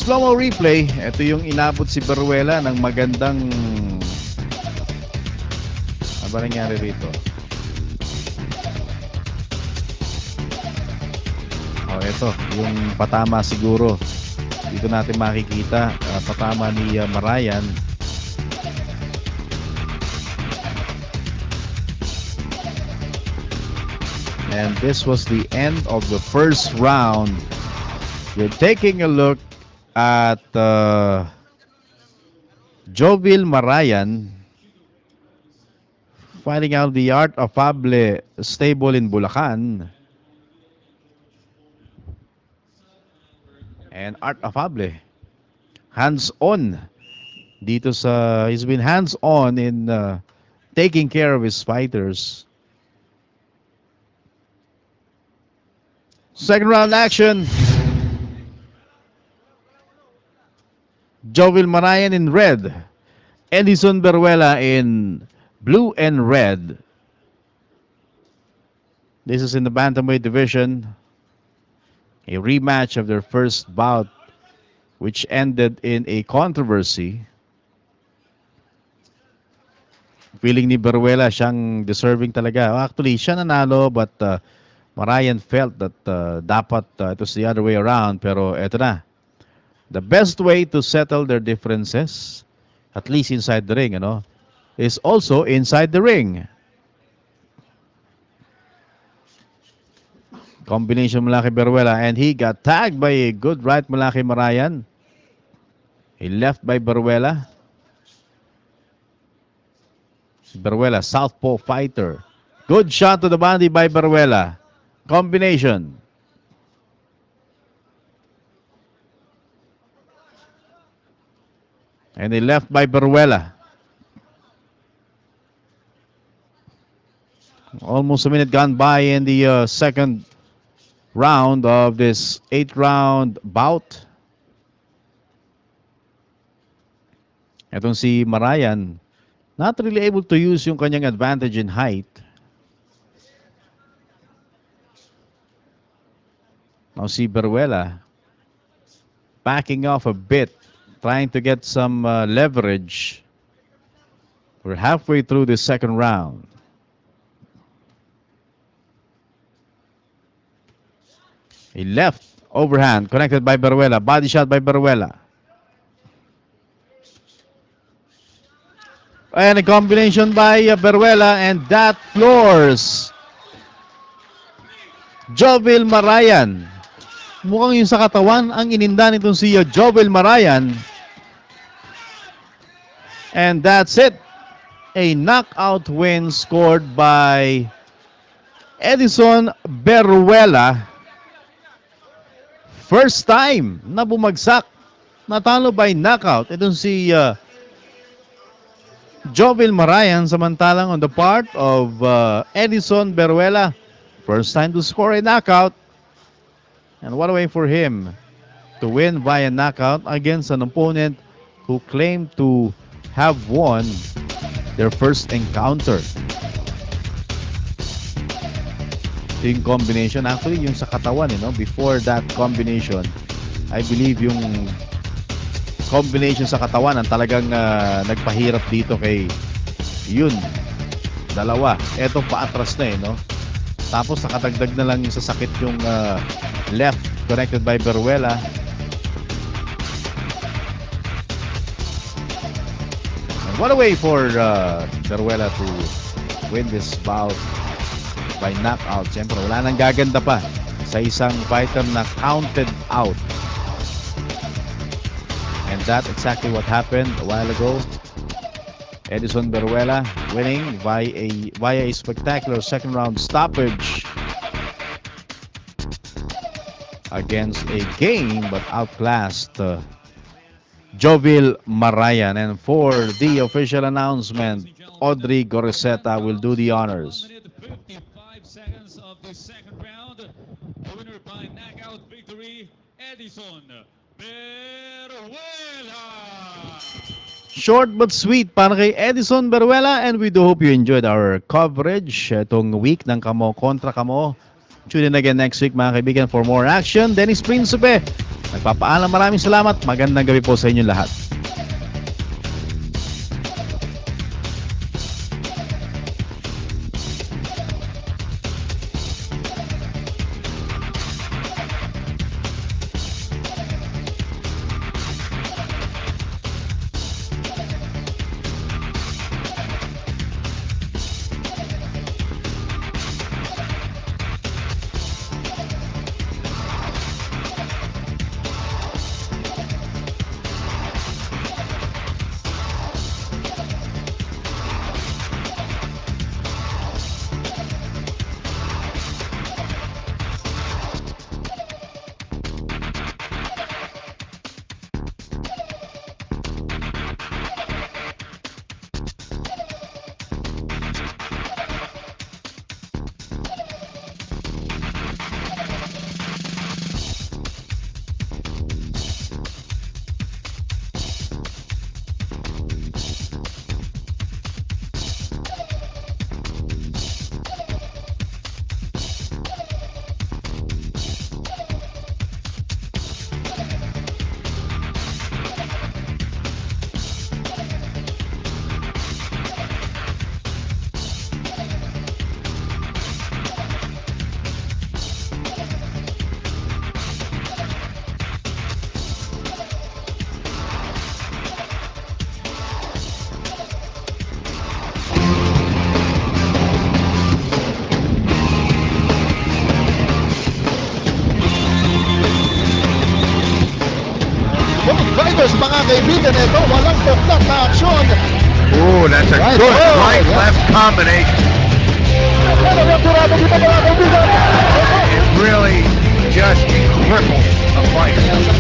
slow-mo replay, ito yung inabot si Beruela ng magandang... Ano ba nangyari rito? Ito, yung patama siguro. Dito natin makikita, patama ni Marayan. And this was the end of the first round. You're taking a look at Jovil Marayan fighting out the Art Afable stable in Bulacan. And Art Afable, hands-on dito sa, he's been hands-on in taking care of his fighters. Second round action. Jovil Marayan in red. Edison Beruela in blue and red. This is in the bantamweight division. A rematch of their first bout, which ended in a controversy. Feeling ni Beruela siyang deserving talaga. Actually, siya nanalo, but Marayan felt that dapat it was the other way around. Pero eto na. The best way to settle their differences, at least inside the ring, is also inside the ring. Combination mula kay Beruela, and he got tagged by a good right mula kay Marayan. A left by Beruela. Beruela, southpaw fighter. Good shot to the body by Beruela. Combination. And a left by Beruela. Almost a minute gone by in the second round of this 8-round bout. Etong si Marayan, not really able to use yung kanyang advantage in height. Now si Beruela, backing off a bit, trying to get some leverage. We're halfway through the second round. A left overhand connected by Beruela. Body shot by Beruela. And a combination by Beruela, and that floors Jovil Marayan. Mukhang yung sa katawan ang ininda nitong si Jovil Marayan. And that's it. A knockout win scored by Edison Beruela. First time na bumagsak. Natalo by knockout. Itong si Jovil Marayan, samantalang on the part of Edison Beruela, first time to score a knockout. And what a way for him to win via knockout against an opponent who claimed to have won their first encounter. Yung combination, actually yung sa katawan, before that combination, I believe yung combination sa katawan ang talagang nagpahirap dito kay yun, dalawa. Eto paatras na Tapos nakadagdag na lang yung sasakit yung left connected by Beruela. And what a way for Beruela to win this bout by knockout. Siyempre, wala nang gaganda pa sa isang fighter na counted out. And that's exactly what happened a while ago. Edison Beruela winning via a spectacular second round stoppage against a game but outclassed Jovil Marayan. And for the official announcement, Audrey Goriseta will do the honors. 55 seconds of the second round. The winner by knockout victory, Edison Beruela. Short but sweet para kay Edison Beruela, and we do hope you enjoyed our coverage itong week ng Kamo kontra Kamo. Tune in again next week mga kaibigan for more action. Dennis Principe, nagpapaalam, maraming salamat. Magandang gabi po sa inyo lahat. Drivers, mga kaibigan, ito walang tuklat na aksyon. Ooh, that's a Right, good oh, right-left combination. Pero yung turado dito, mga kaibigan. It really just crippled the fighter.